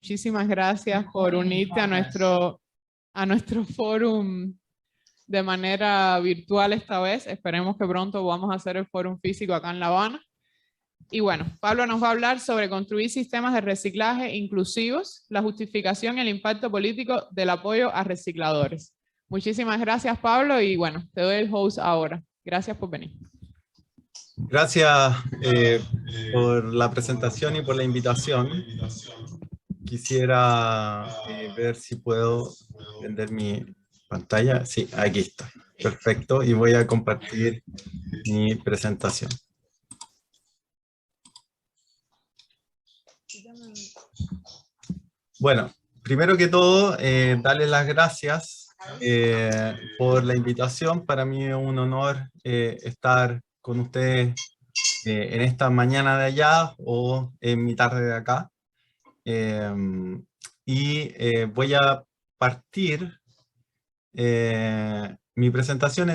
Muchísimas gracias por unirte a nuestro fórum de manera virtual esta vez. Esperemos que pronto vamos a hacer el fórum físico acá en La Habana. Y bueno, Pablo nos va a hablar sobre construir sistemas de reciclaje inclusivos, la justificación y el impacto político del apoyo a recicladores. Muchísimas gracias, Pablo, y bueno, te doy el host ahora. Gracias por venir. Gracias por la presentación y por la invitación. Quisiera ver si puedo prender mi pantalla. Sí, aquí está. Perfecto. Y voy a compartir mi presentación. Bueno, primero que todo, darles las gracias por la invitación. Para mí es un honor estar con ustedes en esta mañana de allá o en mi tarde de acá. Voy a partir mi presentación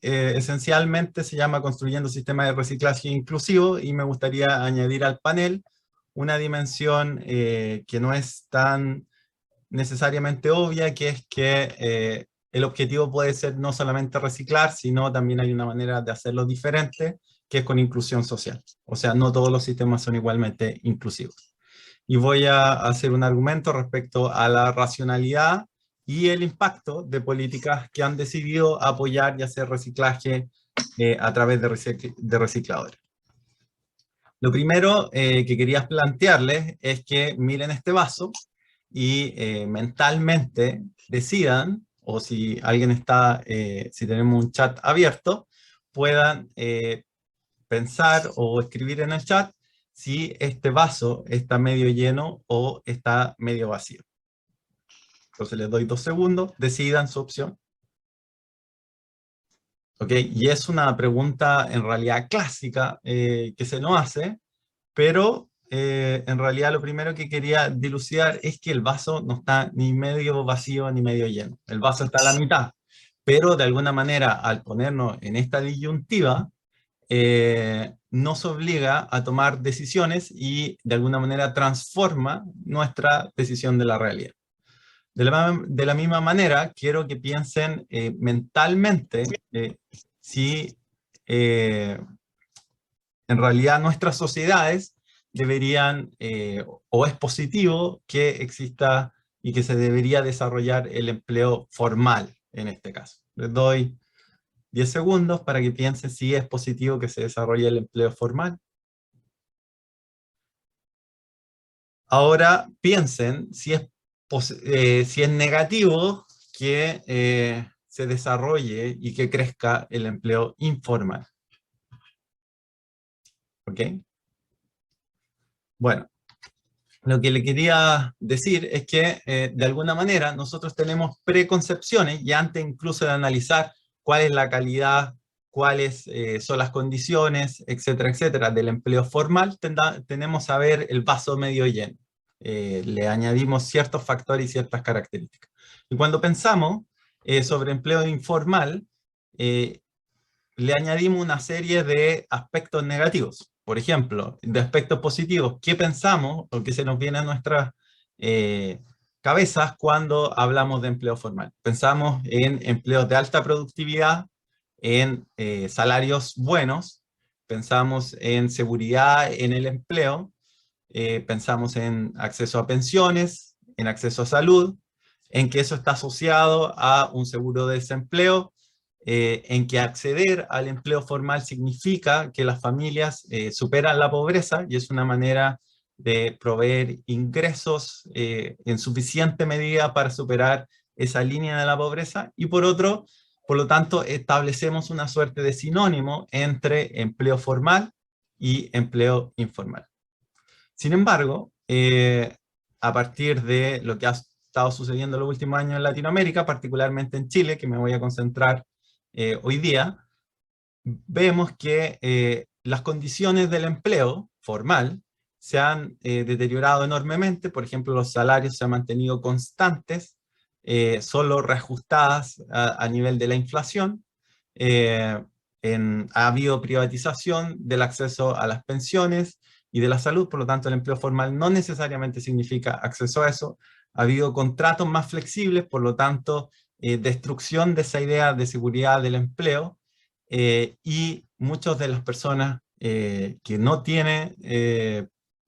esencialmente se llama Construyendo Sistemas de Reciclaje Inclusivo, y me gustaría añadir al panel una dimensión que no es tan necesariamente obvia, que es que el objetivo puede ser no solamente reciclar, sino también hay una manera de hacerlo diferente, que es con inclusión social. O sea, no todos los sistemas son igualmente inclusivos. Y voy a hacer un argumento respecto a la racionalidad y el impacto de políticas que han decidido apoyar y hacer reciclaje a través de recicladores. Lo primero que quería plantearles es que miren este vaso y mentalmente decidan, o si alguien está, si tenemos un chat abierto, puedan pensar o escribir en el chat si este vaso está medio lleno o está medio vacío. Entonces les doy 2 segundos, decidan su opción. ¿Ok? Y es una pregunta en realidad clásica que se nos hace, pero en realidad lo primero que quería dilucidar es que el vaso no está ni medio vacío ni medio lleno. El vaso está a la mitad, pero de alguna manera al ponernos en esta disyuntiva, nos obliga a tomar decisiones y de alguna manera transforma nuestra decisión de la realidad. De la misma manera, quiero que piensen mentalmente si en realidad nuestras sociedades deberían, o es positivo que exista y que se debería desarrollar el empleo formal en este caso. Les doy 10 segundos para que piensen si es positivo que se desarrolle el empleo formal. Ahora piensen si es negativo que se desarrolle y que crezca el empleo informal. ¿Ok? Bueno, lo que le quería decir es que de alguna manera nosotros tenemos preconcepciones, y antes incluso de analizar cuál es la calidad, cuáles son las condiciones, etcétera, etcétera, del empleo formal, tenemos a ver el vaso medio lleno. Le añadimos ciertos factores y ciertas características. Y cuando pensamos sobre empleo informal, le añadimos una serie de aspectos negativos. Por ejemplo, de aspectos positivos, ¿qué pensamos o qué se nos viene a nuestras cabezas cuando hablamos de empleo formal? Pensamos en empleos de alta productividad, en salarios buenos, pensamos en seguridad en el empleo, pensamos en acceso a pensiones, en acceso a salud, en que eso está asociado a un seguro de desempleo, en que acceder al empleo formal significa que las familias superan la pobreza y es una manera de proveer ingresos en suficiente medida para superar esa línea de la pobreza, y por lo tanto establecemos una suerte de sinónimo entre empleo formal y empleo informal. Sin embargo, a partir de lo que ha estado sucediendo en los últimos años en Latinoamérica, particularmente en Chile, que me voy a concentrar hoy día, vemos que las condiciones del empleo formal se han deteriorado enormemente. Por ejemplo, los salarios se han mantenido constantes, solo reajustadas a nivel de la inflación. Ha habido privatización del acceso a las pensiones, y de la salud, por lo tanto el empleo formal no necesariamente significa acceso a eso. Ha habido contratos más flexibles, por lo tanto, destrucción de esa idea de seguridad del empleo, y muchas de las personas que no tienen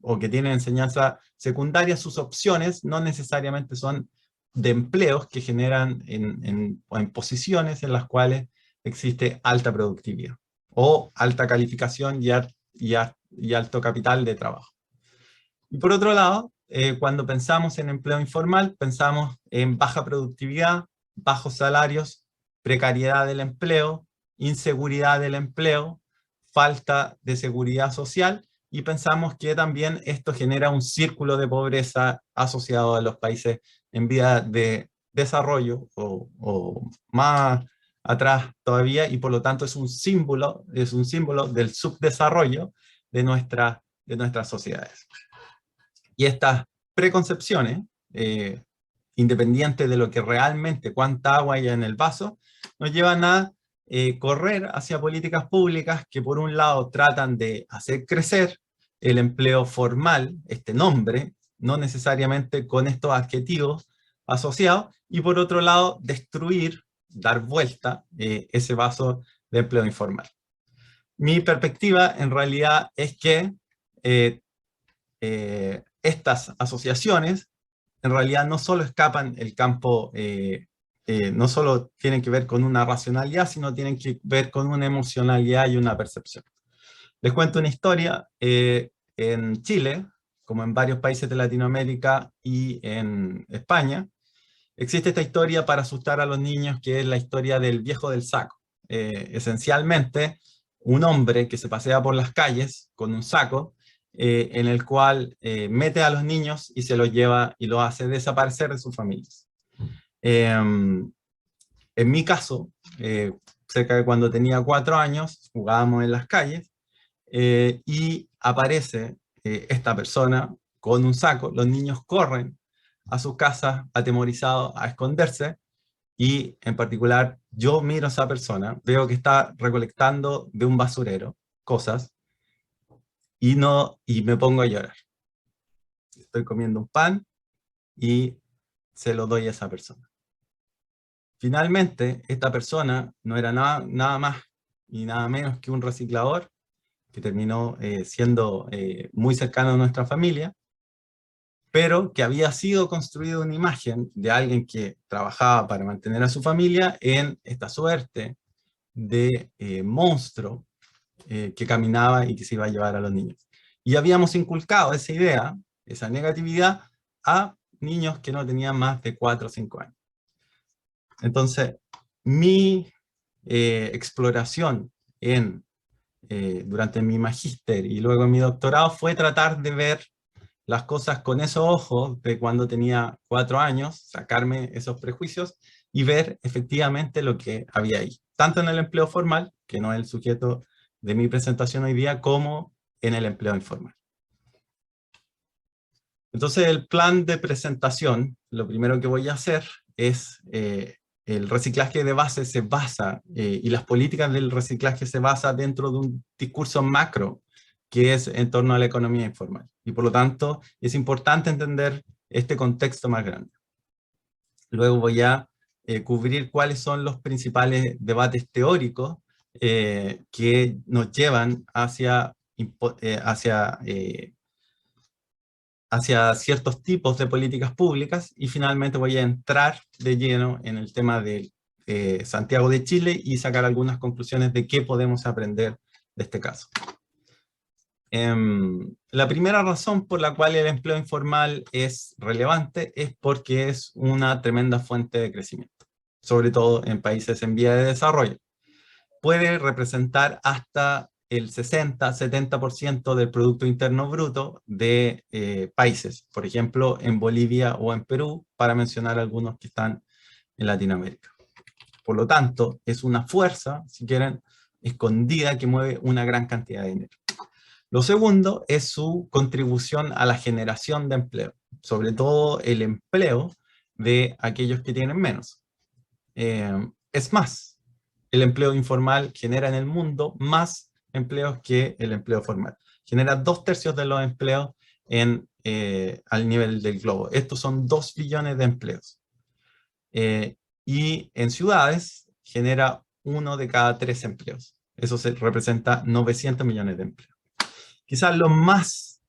o que tienen enseñanza secundaria, sus opciones no necesariamente son de empleos que generan en posiciones en las cuales existe alta productividad o alta calificación y alto capital de trabajo. Y por otro lado, cuando pensamos en empleo informal, pensamos en baja productividad, bajos salarios, precariedad del empleo, inseguridad del empleo, falta de seguridad social, y pensamos que también esto genera un círculo de pobreza asociado a los países en vía de desarrollo o más atrás todavía, y por lo tanto es un símbolo del subdesarrollo de nuestras sociedades. Y estas preconcepciones, independientes de lo que realmente, cuánta agua hay en el vaso, nos llevan a correr hacia políticas públicas que por un lado tratan de hacer crecer el empleo formal, este nombre, no necesariamente con estos adjetivos asociados, y por otro lado destruir, dar vuelta ese vaso de empleo informal. Mi perspectiva en realidad es que estas asociaciones en realidad no solo escapan el campo, no solo tienen que ver con una racionalidad, sino tienen que ver con una emocionalidad y una percepción. Les cuento una historia. En Chile, como en varios países de Latinoamérica y en España, existe esta historia para asustar a los niños, que es la historia del viejo del saco. Esencialmente, un hombre que se pasea por las calles con un saco, en el cual mete a los niños y se los lleva y los hace desaparecer de sus familias. En mi caso, cerca de cuando tenía 4 años, jugábamos en las calles, y aparece esta persona con un saco. Los niños corren a sus casas atemorizados a esconderse, y en particular yo miro a esa persona, veo que está recolectando de un basurero cosas, y me pongo a llorar. Estoy comiendo un pan y se lo doy a esa persona. Finalmente, esta persona no era nada más y nada menos que un reciclador que terminó siendo muy cercano a nuestra familia, pero que había sido construida una imagen de alguien que trabajaba para mantener a su familia en esta suerte de monstruo que caminaba y que se iba a llevar a los niños. Y habíamos inculcado esa idea, esa negatividad, a niños que no tenían más de 4 o 5 años. Entonces, mi exploración durante mi magíster y luego en mi doctorado fue tratar de ver las cosas con esos ojos de cuando tenía 4 años, sacarme esos prejuicios y ver efectivamente lo que había ahí, tanto en el empleo formal, que no es el sujeto de mi presentación hoy día, como en el empleo informal. Entonces, el plan de presentación, lo primero que voy a hacer es, el reciclaje de base se basa, y las políticas del reciclaje se basan dentro de un discurso macro, que es en torno a la economía informal. Y por lo tanto, es importante entender este contexto más grande. Luego voy a cubrir cuáles son los principales debates teóricos que nos llevan hacia ciertos tipos de políticas públicas, y finalmente voy a entrar de lleno en el tema de Santiago de Chile y sacar algunas conclusiones de qué podemos aprender de este caso. La primera razón por la cual el empleo informal es relevante es porque es una tremenda fuente de crecimiento, sobre todo en países en vía de desarrollo. Puede representar hasta el 60-70% del Producto Interno Bruto de países, por ejemplo, en Bolivia o en Perú, para mencionar algunos que están en Latinoamérica. Por lo tanto, es una fuerza, si quieren, escondida que mueve una gran cantidad de dinero. Lo segundo es su contribución a la generación de empleo, sobre todo el empleo de aquellos que tienen menos. Es más, el empleo informal genera en el mundo más empleos que el empleo formal. genera 2/3 de los empleos al nivel del globo. Estos son 2 billones de empleos. Y en ciudades genera 1 de cada 3 empleos. Eso representa 900 millones de empleos. Quizás lo más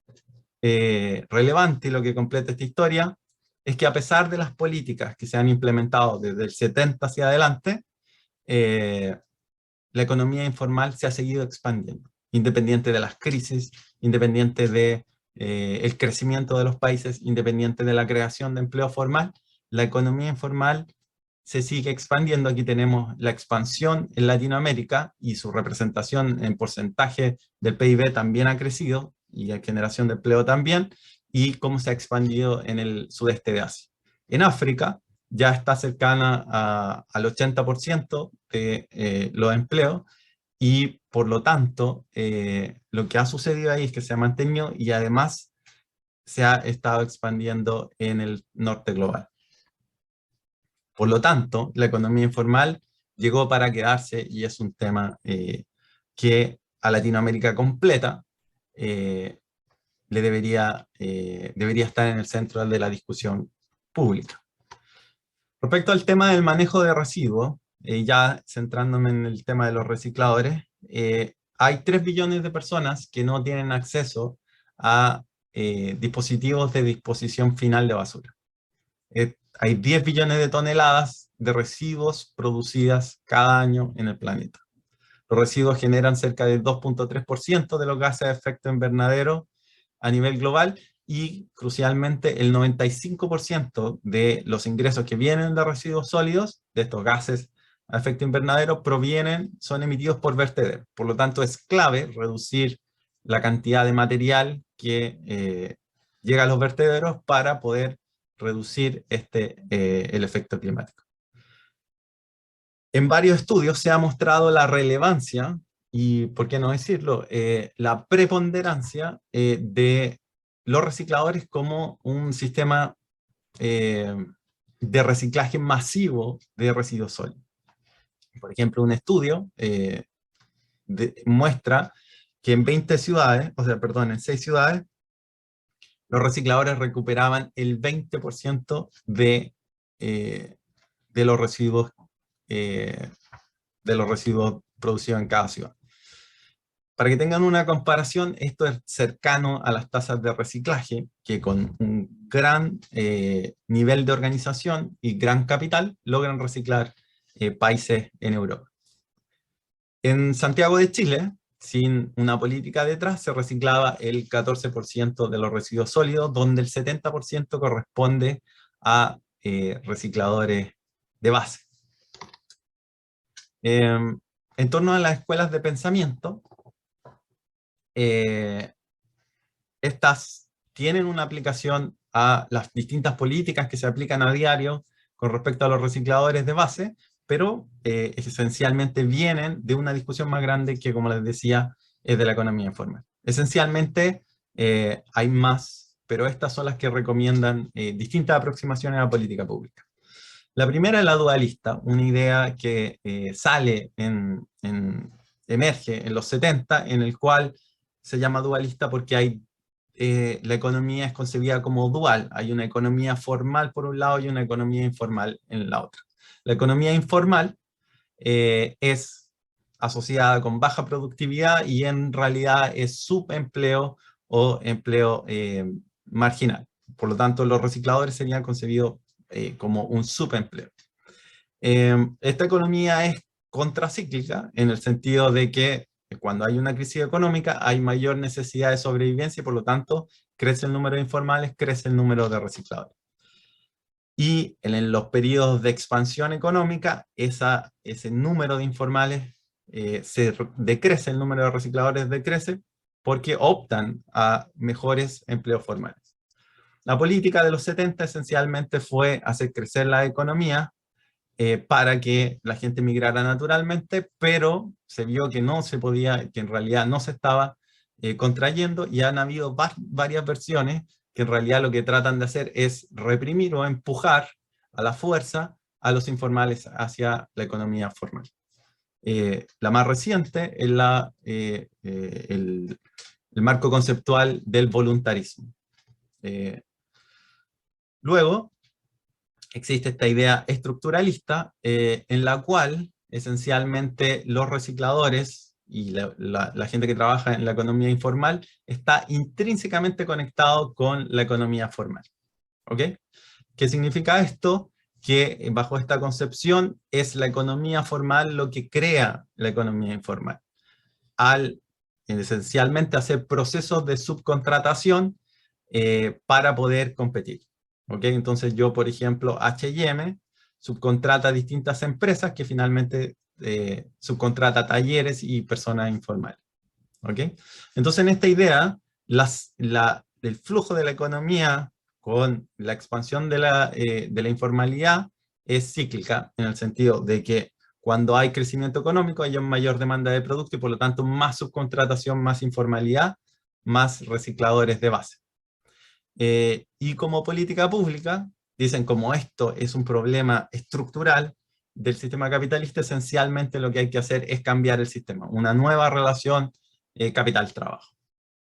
relevante y lo que completa esta historia es que a pesar de las políticas que se han implementado desde el 70 hacia adelante, la economía informal se ha seguido expandiendo, independiente de las crisis, independiente de el crecimiento de los países, independiente de la creación de empleo formal. La economía informal se sigue expandiendo. Aquí tenemos la expansión en Latinoamérica y su representación en porcentaje del PIB también ha crecido, y la generación de empleo también, y cómo se ha expandido en el sudeste de Asia. En África ya está cercana al 80% de los empleos, y por lo tanto lo que ha sucedido ahí es que se ha mantenido y además se ha estado expandiendo en el norte global. Por lo tanto, la economía informal llegó para quedarse y es un tema que a Latinoamérica completa debería estar en el centro de la discusión pública. Respecto al tema del manejo de residuos, ya centrándome en el tema de los recicladores, hay 3 billones de personas que no tienen acceso a dispositivos de disposición final de basura. Hay 10 billones de toneladas de residuos producidas cada año en el planeta. Los residuos generan cerca del 2.3% de los gases de efecto invernadero a nivel global, y crucialmente el 95% de los ingresos que vienen de residuos sólidos, de estos gases a efecto invernadero, son emitidos por vertederos. Por lo tanto, es clave reducir la cantidad de material que llega a los vertederos para poder reducir el efecto climático. En varios estudios se ha mostrado la relevancia, y por qué no decirlo, la preponderancia de los recicladores como un sistema de reciclaje masivo de residuos sólidos. Por ejemplo, un estudio muestra que en 6 ciudades, los recicladores recuperaban el 20% de los residuos producidos en cada ciudad. Para que tengan una comparación, esto es cercano a las tasas de reciclaje, que con un gran nivel de organización y gran capital logran reciclar países en Europa. En Santiago de Chile, sin una política detrás, se reciclaba el 14% de los residuos sólidos, donde el 70% corresponde a recicladores de base. En torno a las escuelas de pensamiento, estas tienen una aplicación a las distintas políticas que se aplican a diario con respecto a los recicladores de base, pero esencialmente vienen de una discusión más grande que, como les decía, es de la economía informal. Esencialmente hay más, pero estas son las que recomiendan distintas aproximaciones a la política pública. La primera es la dualista, una idea que emerge en los 70, en el cual se llama dualista porque la economía es concebida como dual. Hay una economía formal por un lado y una economía informal en la otra. La economía informal es asociada con baja productividad y en realidad es subempleo o empleo marginal. Por lo tanto, los recicladores serían concebidos como un subempleo. Esta economía es contracíclica en el sentido de que cuando hay una crisis económica hay mayor necesidad de sobrevivencia y por lo tanto crece el número de informales, crece el número de recicladores. Y en los periodos de expansión económica, ese número de informales se decrece, el número de recicladores decrece porque optan a mejores empleos formales. La política de los 70 esencialmente fue hacer crecer la economía para que la gente migrara naturalmente, pero se vio que no se podía, que en realidad no se estaba contrayendo, y han habido varias versiones que en realidad lo que tratan de hacer es reprimir o empujar a la fuerza a los informales hacia la economía formal. La más reciente es el marco conceptual del voluntarismo. Luego, existe esta idea estructuralista en la cual esencialmente los recicladores y la gente que trabaja en la economía informal está intrínsecamente conectado con la economía formal. ¿Ok? ¿Qué significa esto? Que bajo esta concepción es la economía formal lo que crea la economía informal. Al esencialmente hacer procesos de subcontratación para poder competir. ¿Ok? Entonces yo, por ejemplo, H&M subcontrata a distintas empresas que finalmente subcontrata talleres y personas informales. ¿Ok? Entonces en esta idea, el flujo de la economía con la expansión de la informalidad es cíclica, en el sentido de que cuando hay crecimiento económico hay una mayor demanda de producto y por lo tanto más subcontratación, más informalidad, más recicladores de base. Y como política pública, dicen como esto es un problema estructural del sistema capitalista, esencialmente lo que hay que hacer es cambiar el sistema, una nueva relación capital-trabajo.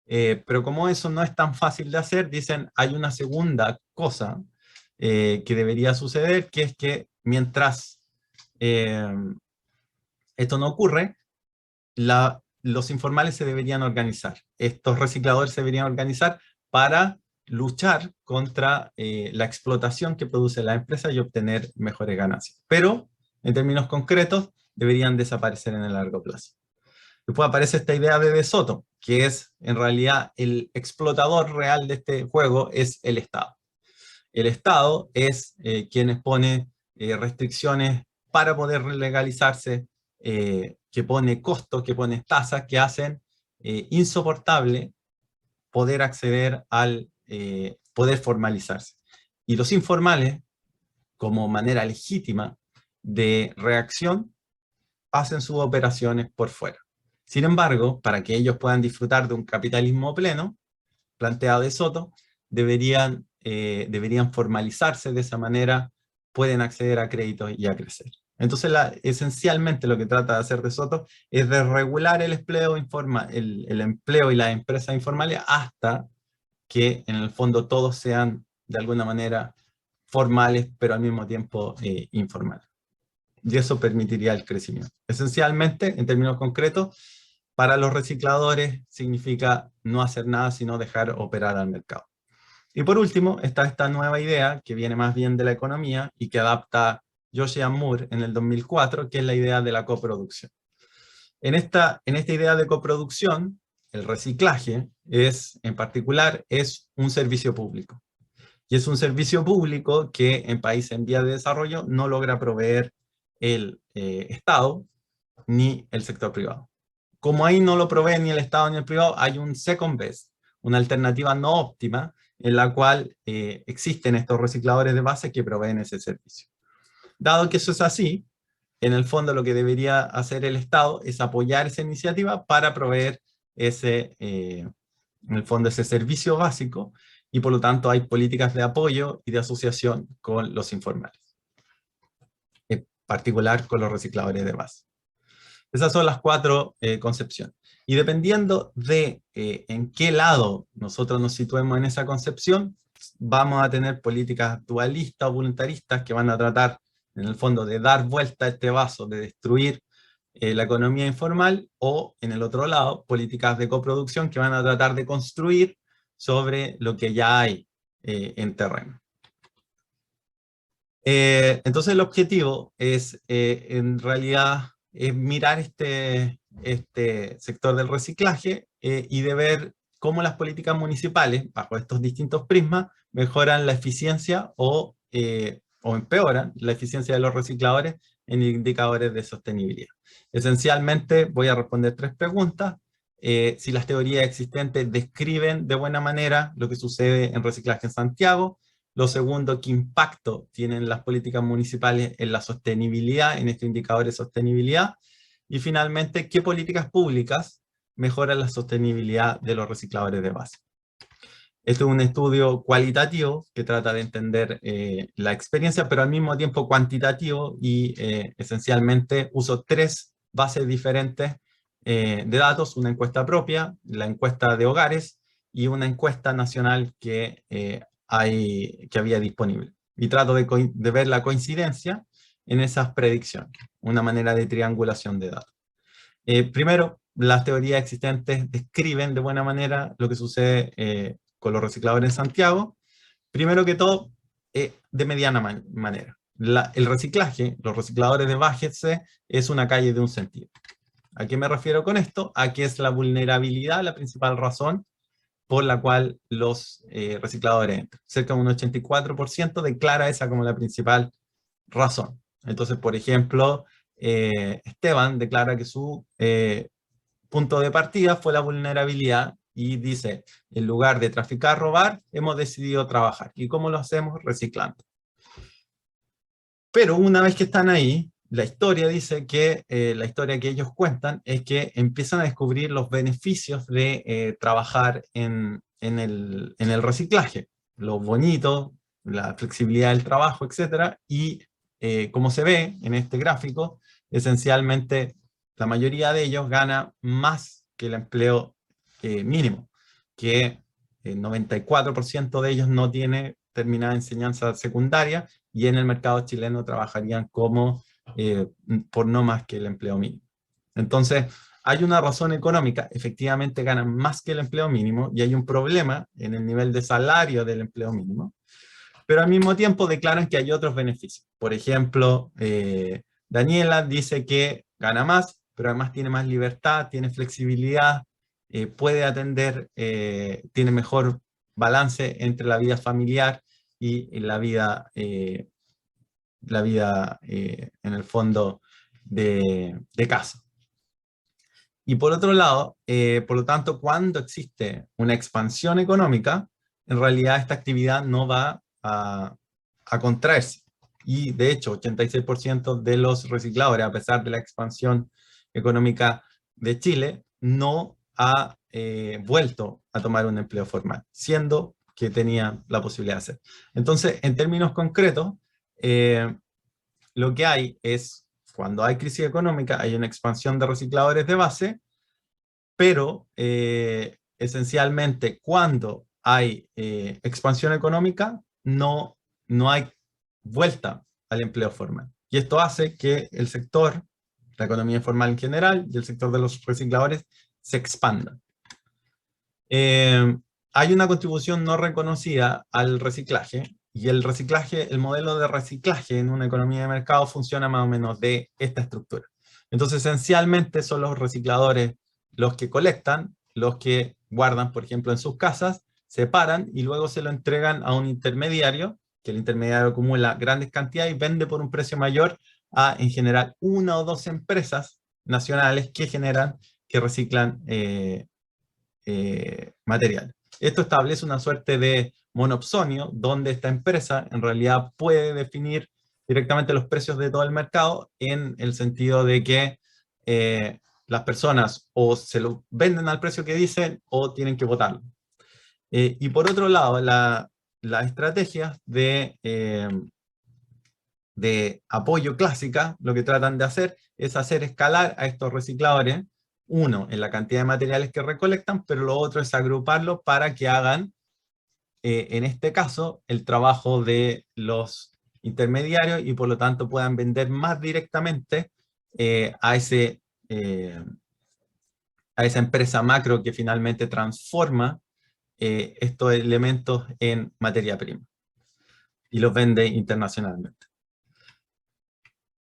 Pero como eso no es tan fácil de hacer, dicen hay una segunda cosa que debería suceder, que es que mientras esto no ocurre, los informales se deberían organizar. Estos recicladores se deberían organizar para luchar contra la explotación que produce la empresa y obtener mejores ganancias. Pero, en términos concretos, deberían desaparecer en el largo plazo. Después aparece esta idea de De Soto, que es, en realidad, el explotador real de este juego es el Estado. El Estado es quien pone restricciones para poder legalizarse, que pone costos, que pone tasas que hacen insoportable poder acceder al poder formalizarse. Y los informales, como manera legítima de reacción, hacen sus operaciones por fuera. Sin embargo, para que ellos puedan disfrutar de un capitalismo pleno, planteado De Soto, deberían formalizarse de esa manera, pueden acceder a créditos y a crecer. Entonces, esencialmente lo que trata de hacer De Soto es de regular el empleo, el empleo y las empresas informales hasta que en el fondo todos sean de alguna manera formales, pero al mismo tiempo informales. Y eso permitiría el crecimiento. Esencialmente, en términos concretos, para los recicladores significa no hacer nada, sino dejar operar al mercado. Y por último, está esta nueva idea que viene más bien de la economía y que adapta Josiah Moore en el 2004, que es la idea de la coproducción. En esta idea de coproducción, el reciclaje en particular, es un servicio público. Y es un servicio público que en países en vía de desarrollo no logra proveer el Estado ni el sector privado. Como ahí no lo provee ni el Estado ni el privado, hay un second best, una alternativa no óptima, en la cual existen estos recicladores de base que proveen ese servicio. Dado que eso es así, en el fondo lo que debería hacer el Estado es apoyar esa iniciativa para proveer en el fondo ese servicio básico, y por lo tanto hay políticas de apoyo y de asociación con los informales, en particular con los recicladores de base. Esas son las cuatro concepciones. Y dependiendo de en qué lado nosotros nos situemos en esa concepción, vamos a tener políticas dualistas o voluntaristas que van a tratar, en el fondo, de dar vuelta a este vaso, de destruir la economía informal, o, en el otro lado, políticas de coproducción que van a tratar de construir sobre lo que ya hay en terreno. Entonces el objetivo es, en realidad, mirar este sector del reciclaje y de ver cómo las políticas municipales, bajo estos distintos prismas, mejoran la eficiencia o empeoran la eficiencia de los recicladores en indicadores de sostenibilidad. Esencialmente voy a responder 3 preguntas. Si las teorías existentes describen de buena manera lo que sucede en reciclaje en Santiago. Lo segundo, ¿qué impacto tienen las políticas municipales en la sostenibilidad, en estos indicadores de sostenibilidad? Y finalmente, ¿qué políticas públicas mejoran la sostenibilidad de los recicladores de base? Este es un estudio cualitativo que trata de entender la experiencia, pero al mismo tiempo cuantitativo, y esencialmente uso 3 bases diferentes de datos, una encuesta propia, la encuesta de hogares y una encuesta nacional que había disponible. Y trato de ver la coincidencia en esas predicciones, una manera de triangulación de datos. Primero, las teorías existentes describen de buena manera lo que sucede con los recicladores en Santiago. Primero que todo, de mediana manera. El reciclaje, los recicladores de Bájese, es una calle de un sentido. ¿A qué me refiero con esto? A que es la vulnerabilidad la principal razón por la cual los recicladores entran. Cerca de un 84% declara esa como la principal razón. Entonces, por ejemplo, Esteban declara que su punto de partida fue la vulnerabilidad y dice, en lugar de traficar, robar, hemos decidido trabajar. ¿Y cómo lo hacemos? Reciclando. Pero una vez que están ahí, la historia dice que, la historia que ellos cuentan es que empiezan a descubrir los beneficios de trabajar en el reciclaje. Lo bonito, la flexibilidad del trabajo, etc. Y como se ve en este gráfico, esencialmente la mayoría de ellos gana más que el empleo mínimo, que el 94% de ellos no tiene terminada enseñanza secundaria, y en el mercado chileno trabajarían como por no más que el empleo mínimo. Entonces, hay una razón económica, efectivamente ganan más que el empleo mínimo, y hay un problema en el nivel de salario del empleo mínimo, pero al mismo tiempo declaran que hay otros beneficios. Por ejemplo, Daniela dice que gana más, pero además tiene más libertad, tiene flexibilidad, puede atender, tiene mejor balance entre la vida familiar y la vida en el fondo de casa. Y por otro lado, por lo tanto, cuando existe una expansión económica, en realidad esta actividad no va a contraerse. Y de hecho, 86% de los recicladores, a pesar de la expansión económica de Chile, no ha vuelto a tomar un empleo formal, siendo que tenía la posibilidad de hacer. Entonces, en términos concretos, lo que hay es, cuando hay crisis económica, hay una expansión de recicladores de base, pero esencialmente cuando hay expansión económica, no hay vuelta al empleo formal. Y esto hace que el sector, la economía informal en general, y el sector de los recicladores se expandan. Hay una contribución no reconocida al reciclaje, y el modelo de reciclaje en una economía de mercado funciona más o menos de esta estructura. Entonces, esencialmente son los recicladores los que colectan, los que guardan, por ejemplo, en sus casas, separan y luego se lo entregan a un intermediario, que el intermediario acumula grandes cantidades y vende por un precio mayor a, en general, una o dos empresas nacionales que reciclan material. Esto establece una suerte de monopsonio, donde esta empresa en realidad puede definir directamente los precios de todo el mercado, en el sentido de que las personas o se lo venden al precio que dicen o tienen que votarlo. Y por otro lado, las estrategias de apoyo clásica, lo que tratan de hacer es hacer escalar a estos recicladores, uno, en la cantidad de materiales que recolectan, pero lo otro es agruparlos para que hagan, en este caso, el trabajo de los intermediarios, y por lo tanto puedan vender más directamente a esa empresa macro que finalmente transforma estos elementos en materia prima y los vende internacionalmente.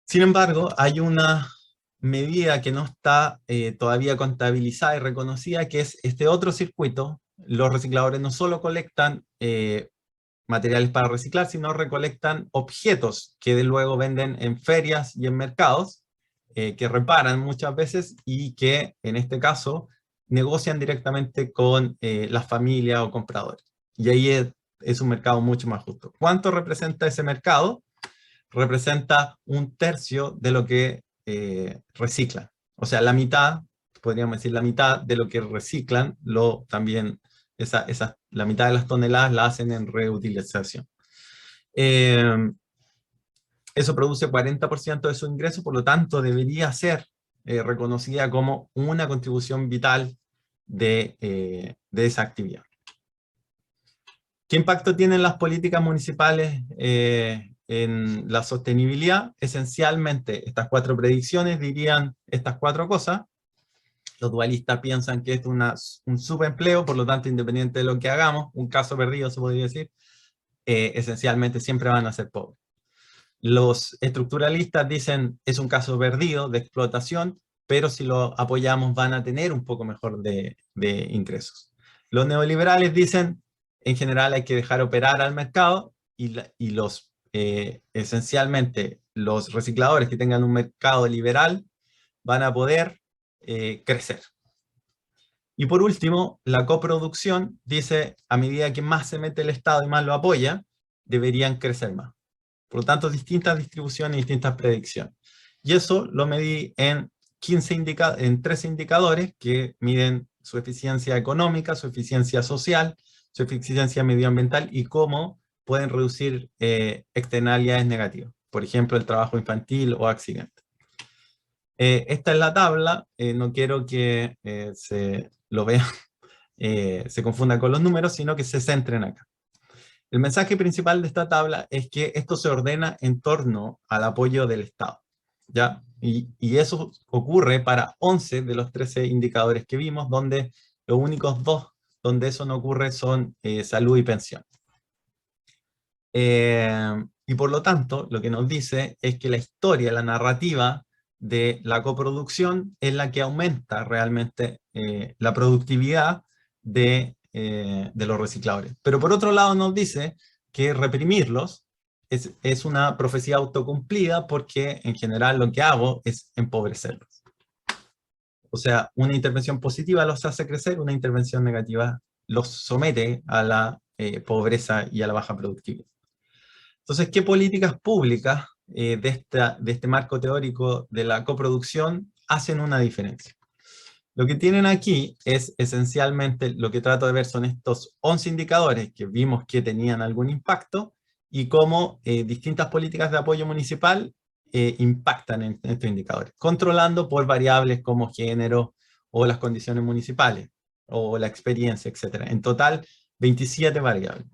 Sin embargo, hay una medida que no está todavía contabilizada y reconocida, que es este otro circuito. Los recicladores no solo colectan materiales para reciclar, sino recolectan objetos que luego venden en ferias y en mercados, que reparan muchas veces y que en este caso negocian directamente con las familias o compradores. Y ahí es un mercado mucho más justo. ¿Cuánto representa ese mercado? Representa un tercio de lo que reciclan. O sea, la mitad, podríamos decir la mitad de lo que reciclan, también la mitad de las toneladas la hacen en reutilización. Eso produce 40% de su ingreso, por lo tanto debería ser reconocida como una contribución vital de esa actividad. ¿Qué impacto tienen las políticas municipales en la sostenibilidad? Esencialmente, estas 4 predicciones dirían estas 4 cosas. Los dualistas piensan que esto es un subempleo, por lo tanto, independiente de lo que hagamos, un caso perdido se podría decir, esencialmente siempre van a ser pobres. Los estructuralistas dicen es un caso perdido de explotación, pero si lo apoyamos van a tener un poco mejor de ingresos. Los neoliberales dicen en general hay que dejar operar al mercado y esencialmente los recicladores que tengan un mercado liberal van a poder crecer. Y por último, la coproducción dice a medida que más se mete el Estado y más lo apoya, deberían crecer más. Por lo tanto, distintas distribuciones, distintas predicciones. Y eso lo medí en 13 indicadores que miden su eficiencia económica, su eficiencia social, su eficiencia medioambiental y cómo pueden reducir externalidades negativas. Por ejemplo, el trabajo infantil o accidentes. Esta es la tabla, no quiero que se lo vean, se confundan con los números, sino que se centren acá. El mensaje principal de esta tabla es que esto se ordena en torno al apoyo del Estado, ¿ya? Y eso ocurre para 11 de los 13 indicadores que vimos, donde los únicos 2 donde eso no ocurre son salud y pensión. Y por lo tanto, lo que nos dice es que la historia, la narrativa de la coproducción es la que aumenta realmente la productividad de los recicladores. Pero por otro lado nos dice que reprimirlos es una profecía autocumplida porque en general lo que hago es empobrecerlos. O sea, una intervención positiva los hace crecer, una intervención negativa los somete a la pobreza y a la baja productividad. Entonces, ¿qué políticas públicas de este marco teórico de la coproducción hacen una diferencia? Lo que tienen aquí es esencialmente, lo que trato de ver son estos 11 indicadores que vimos que tenían algún impacto y cómo distintas políticas de apoyo municipal impactan en estos indicadores, controlando por variables como género o las condiciones municipales o la experiencia, etc. En total, 27 variables.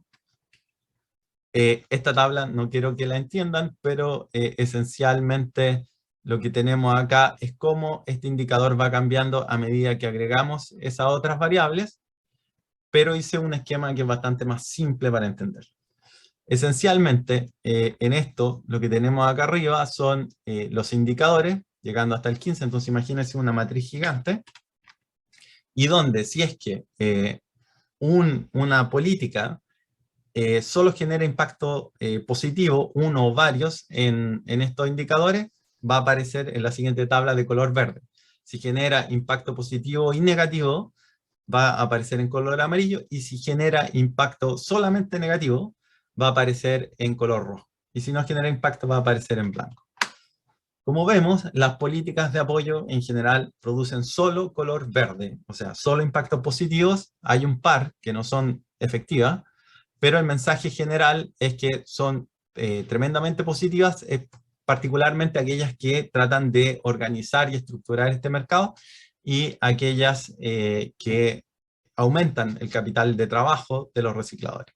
Esta tabla no quiero que la entiendan, pero esencialmente lo que tenemos acá es cómo este indicador va cambiando a medida que agregamos esas otras variables, pero hice un esquema que es bastante más simple para entender. Esencialmente, en esto, lo que tenemos acá arriba son los indicadores, llegando hasta el 15, entonces imagínense una matriz gigante, y donde si es que una política solo genera impacto positivo, uno o varios, en estos indicadores, va a aparecer en la siguiente tabla de color verde. Si genera impacto positivo y negativo, va a aparecer en color amarillo, y si genera impacto solamente negativo, va a aparecer en color rojo. Y si no genera impacto, va a aparecer en blanco. Como vemos, las políticas de apoyo en general producen solo color verde, o sea, solo impactos positivos. Hay un par que no son efectivas, pero el mensaje general es que son tremendamente positivas, particularmente aquellas que tratan de organizar y estructurar este mercado, y aquellas que aumentan el capital de trabajo de los recicladores.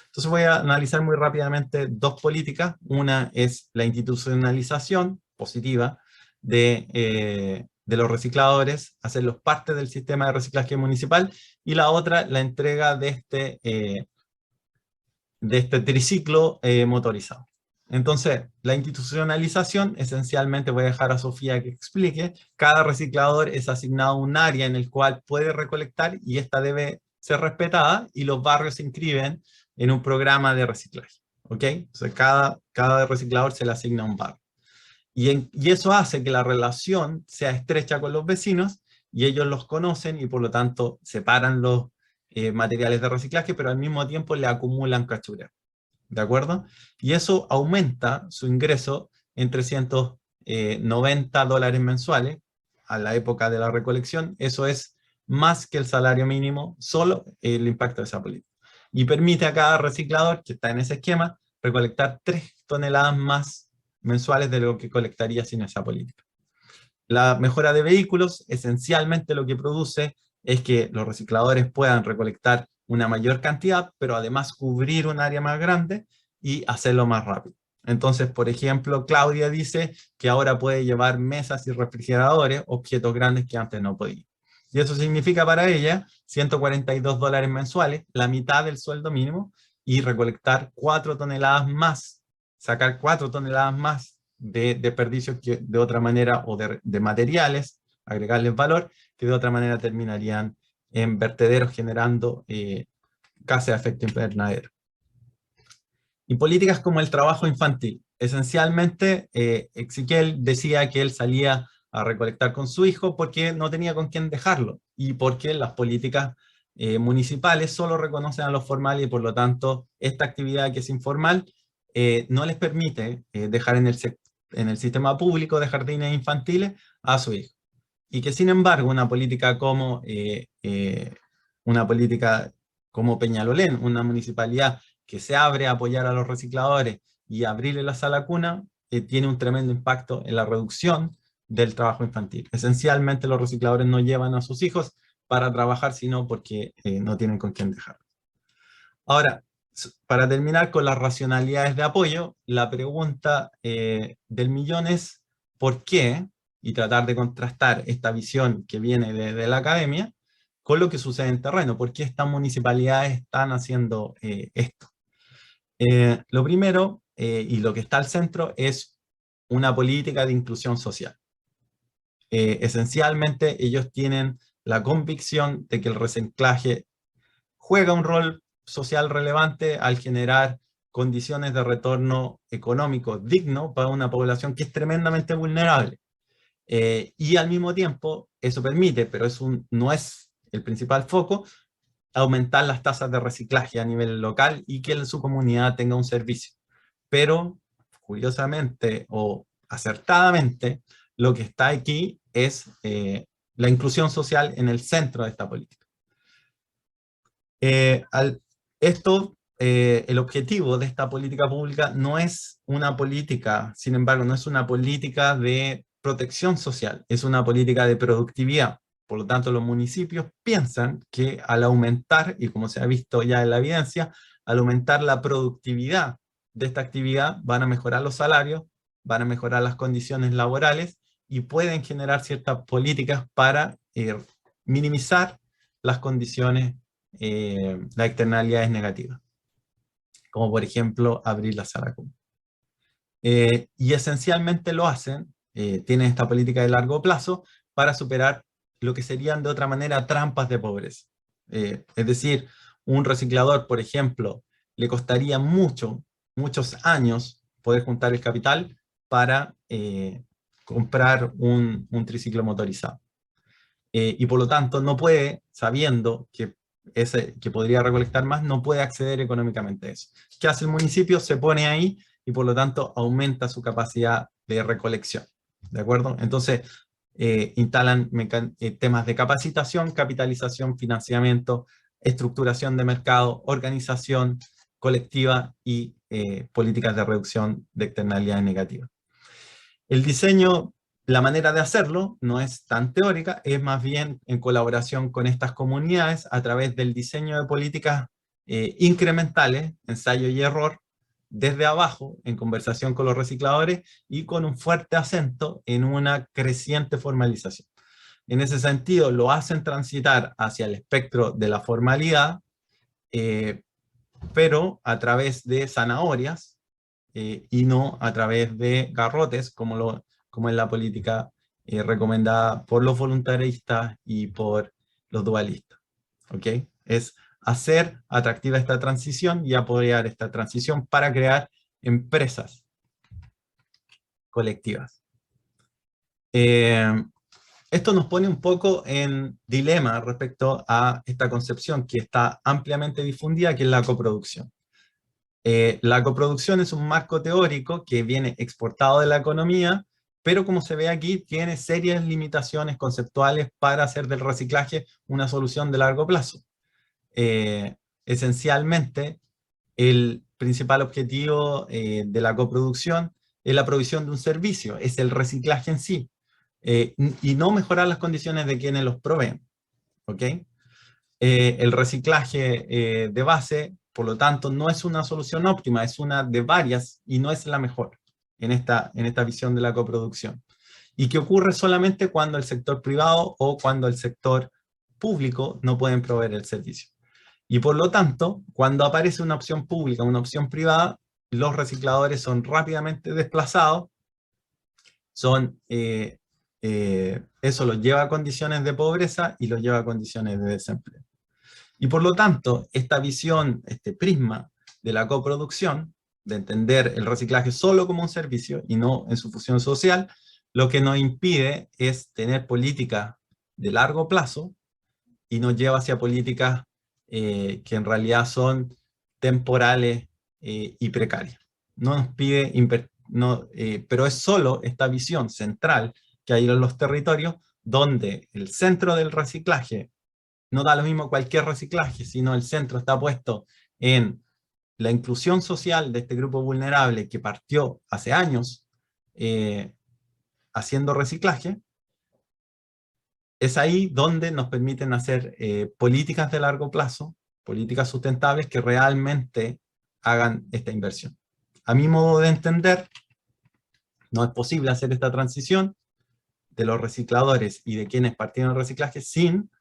Entonces voy a analizar muy rápidamente 2 políticas. Una es la institucionalización positiva de los recicladores, hacerlos parte del sistema de reciclaje municipal, y la otra, la entrega de este triciclo motorizado. Entonces, la institucionalización, esencialmente voy a dejar a Sofía que explique. Cada reciclador es asignado a un área en el cual puede recolectar y esta debe ser respetada, y los barrios se inscriben en un programa de reciclaje. ¿Ok? Entonces, cada reciclador se le asigna un barrio. Y eso hace que la relación sea estrecha con los vecinos, y ellos los conocen y por lo tanto separan los materiales de reciclaje, pero al mismo tiempo le acumulan cachureo. ¿De acuerdo? Y eso aumenta su ingreso en $390 mensuales a la época de la recolección. Eso es más que el salario mínimo, solo el impacto de esa política. Y permite a cada reciclador que está en ese esquema recolectar 3 toneladas más mensuales de lo que colectaría sin esa política. La mejora de vehículos, esencialmente lo que produce es que los recicladores puedan recolectar una mayor cantidad, pero además cubrir un área más grande y hacerlo más rápido. Entonces, por ejemplo, Claudia dice que ahora puede llevar mesas y refrigeradores, objetos grandes que antes no podía. Y eso significa para ella $142 mensuales, la mitad del sueldo mínimo, y recolectar 4 toneladas más, sacar 4 toneladas más de desperdicios que de otra manera, o de materiales, agregarles valor, que de otra manera terminarían en vertederos generando gases de efecto invernadero. Y políticas como el trabajo infantil. Esencialmente, Ezequiel decía que él salía a recolectar con su hijo porque no tenía con quién dejarlo, y porque las políticas municipales solo reconocen a los formales, y por lo tanto esta actividad que es informal no les permite dejar en el sistema público de jardines infantiles a su hijo. Y que sin embargo una política como Peñalolén, una municipalidad que se abre a apoyar a los recicladores y abrirle la sala cuna, tiene un tremendo impacto en la reducción del trabajo infantil. Esencialmente los recicladores no llevan a sus hijos para trabajar, sino porque no tienen con quién dejarlos. Ahora, para terminar con las racionalidades de apoyo, la pregunta del millón es ¿por qué? Y tratar de contrastar esta visión que viene de la academia con lo que sucede en terreno. ¿Por qué estas municipalidades están haciendo esto? Lo primero, y lo que está al centro, es una política de inclusión social. Esencialmente, ellos tienen la convicción de que el reciclaje juega un rol social relevante al generar condiciones de retorno económico digno para una población que es tremendamente vulnerable. Y al mismo tiempo, eso permite, pero no es el principal foco, aumentar las tasas de reciclaje a nivel local y que en su comunidad tenga un servicio. Pero, curiosamente o acertadamente, lo que está aquí es la inclusión social en el centro de esta política. El objetivo de esta política pública no es una política, sin embargo, no es una política de protección social, es una política de productividad. Por lo tanto, los municipios piensan que al aumentar, y como se ha visto ya en la evidencia, al aumentar la productividad de esta actividad, van a mejorar los salarios, van a mejorar las condiciones laborales y pueden generar ciertas políticas para minimizar las condiciones, las externalidades negativas, como por ejemplo abrir la sala común. Y esencialmente lo hacen, tienen esta política de largo plazo para superar lo que serían de otra manera trampas de pobreza. Es decir, un reciclador, por ejemplo, le costaría muchos años poder juntar el capital para comprar un triciclo motorizado. Y por lo tanto no puede, sabiendo que podría recolectar más, no puede acceder económicamente a eso. ¿Qué hace el municipio? Se pone ahí y por lo tanto aumenta su capacidad de recolección. ¿De acuerdo? Entonces instalan temas de capacitación, capitalización, financiamiento, estructuración de mercado, organización colectiva y políticas de reducción de externalidades negativas. El diseño, la manera de hacerlo no es tan teórica, es más bien en colaboración con estas comunidades a través del diseño de políticas incrementales, ensayo y error, desde abajo, en conversación con los recicladores y con un fuerte acento en una creciente formalización. En ese sentido, lo hacen transitar hacia el espectro de la formalidad, pero a través de zanahorias, y no a través de garrotes, como es la política recomendada por los voluntaristas y por los dualistas. ¿Ok? Es hacer atractiva esta transición y apoyar esta transición para crear empresas colectivas. Esto nos pone un poco en dilema respecto a esta concepción que está ampliamente difundida, que es la coproducción. La coproducción es un marco teórico que viene exportado de la economía, pero como se ve aquí, tiene serias limitaciones conceptuales para hacer del reciclaje una solución de largo plazo. Esencialmente, el principal objetivo de la coproducción es la provisión de un servicio, es el reciclaje en sí, y no mejorar las condiciones de quienes los proveen. ¿Ok? El reciclaje de base, por lo tanto, no es una solución óptima, es una de varias y no es la mejor en esta visión de la coproducción. Y que ocurre solamente cuando el sector privado o cuando el sector público no pueden proveer el servicio. Y por lo tanto, cuando aparece una opción pública, una opción privada, los recicladores son rápidamente desplazados, eso los lleva a condiciones de pobreza y los lleva a condiciones de desempleo. Y por lo tanto, esta visión, este prisma de la coproducción, de entender el reciclaje solo como un servicio y no en su función social, lo que nos impide es tener políticas de largo plazo y nos lleva hacia políticas que en realidad son temporales y precarias. No nos pide pero es solo esta visión central que hay en los territorios donde el centro del reciclaje no da lo mismo cualquier reciclaje, sino el centro está puesto en la inclusión social de este grupo vulnerable que partió hace años haciendo reciclaje. Es ahí donde nos permiten hacer políticas de largo plazo, políticas sustentables que realmente hagan esta inversión. A mi modo de entender, no es posible hacer esta transición de los recicladores y de quienes partieron del reciclaje sin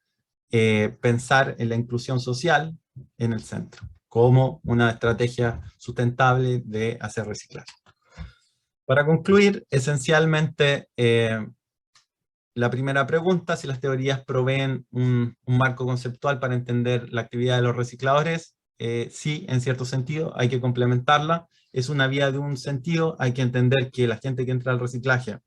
pensar en la inclusión social en el centro, como una estrategia sustentable de hacer reciclaje. Para concluir, esencialmente, la primera pregunta, si las teorías proveen un marco conceptual para entender la actividad de los recicladores, sí, en cierto sentido, hay que complementarla. Es una vía de un sentido, hay que entender que la gente que entra al reciclaje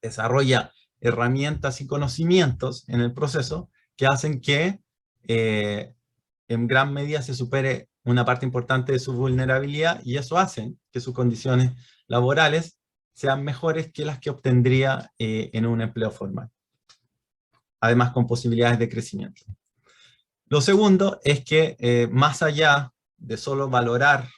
desarrolla herramientas y conocimientos en el proceso que hacen que en gran medida se supere una parte importante de su vulnerabilidad, y eso hace que sus condiciones laborales sean mejores que las que obtendría en un empleo formal. Además, con posibilidades de crecimiento. Lo segundo es que más allá de solo valorar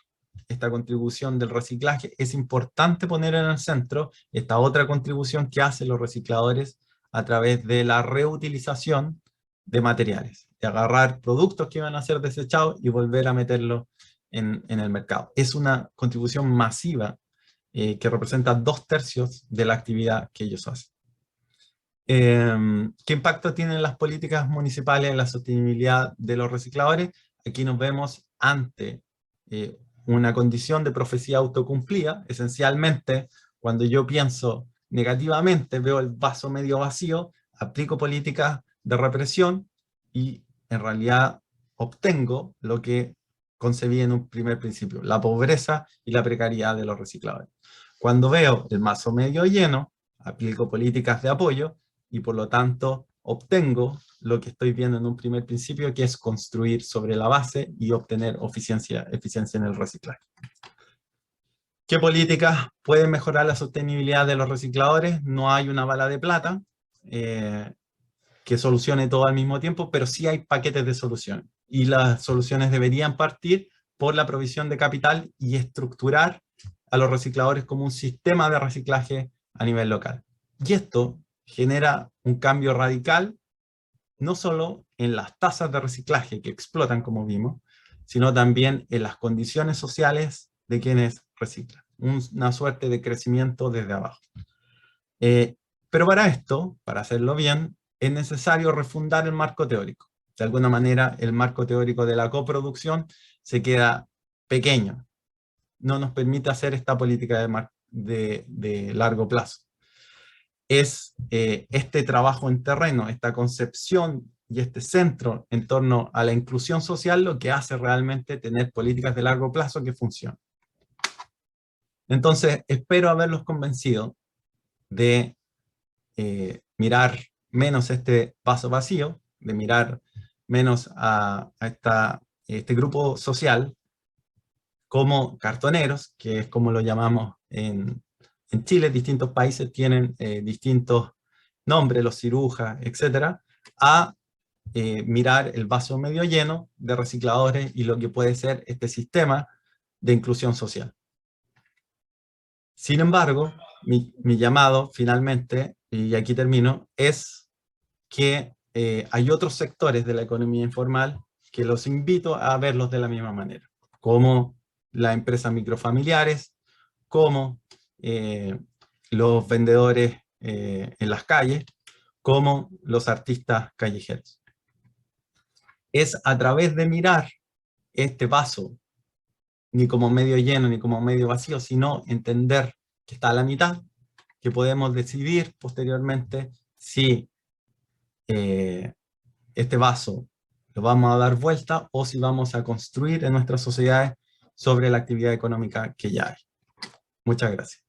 esta contribución del reciclaje, es importante poner en el centro esta otra contribución que hacen los recicladores a través de la reutilización de materiales, de agarrar productos que iban a ser desechados y volver a meterlos en el mercado. Es una contribución masiva que representa 2/3 de la actividad que ellos hacen. ¿Qué impacto tienen las políticas municipales en la sostenibilidad de los recicladores? Aquí nos vemos ante una condición de profecía autocumplida. Esencialmente, cuando yo pienso negativamente, veo el vaso medio vacío, aplico políticas de represión y en realidad obtengo lo que concebí en un primer principio, la pobreza y la precariedad de los recicladores. Cuando veo el vaso medio lleno, aplico políticas de apoyo y por lo tanto obtengo lo que estoy viendo en un primer principio, que es construir sobre la base y obtener eficiencia en el reciclaje. ¿Qué políticas pueden mejorar la sostenibilidad de los recicladores? No hay una bala de plata que solucione todo al mismo tiempo, pero sí hay paquetes de soluciones. Y las soluciones deberían partir por la provisión de capital y estructurar a los recicladores como un sistema de reciclaje a nivel local. Y esto genera un cambio radical, no solo en las tasas de reciclaje que explotan, como vimos, sino también en las condiciones sociales de quienes reciclan. Una suerte de crecimiento desde abajo. Pero para esto, para hacerlo bien, es necesario refundar el marco teórico. De alguna manera, el marco teórico de la coproducción se queda pequeño. No nos permite hacer esta política de largo plazo. Es este trabajo en terreno, esta concepción y este centro en torno a la inclusión social lo que hace realmente tener políticas de largo plazo que funcionen. Entonces, espero haberlos convencido de mirar menos este vaso vacío, de mirar menos a este grupo social como cartoneros, que es como lo llamamos en Chile. Distintos países tienen distintos nombres, los cirujas, etcétera, a mirar el vaso medio lleno de recicladores y lo que puede ser este sistema de inclusión social. Sin embargo, mi llamado finalmente y aquí termino, es que hay otros sectores de la economía informal que los invito a verlos de la misma manera, como las empresas microfamiliares, como los vendedores en las calles, como los artistas callejeros. Es a través de mirar este vaso, ni como medio lleno, ni como medio vacío, sino entender que está a la mitad, que podemos decidir posteriormente si este vaso lo vamos a dar vuelta o si vamos a construir en nuestras sociedades sobre la actividad económica que ya hay. Muchas gracias.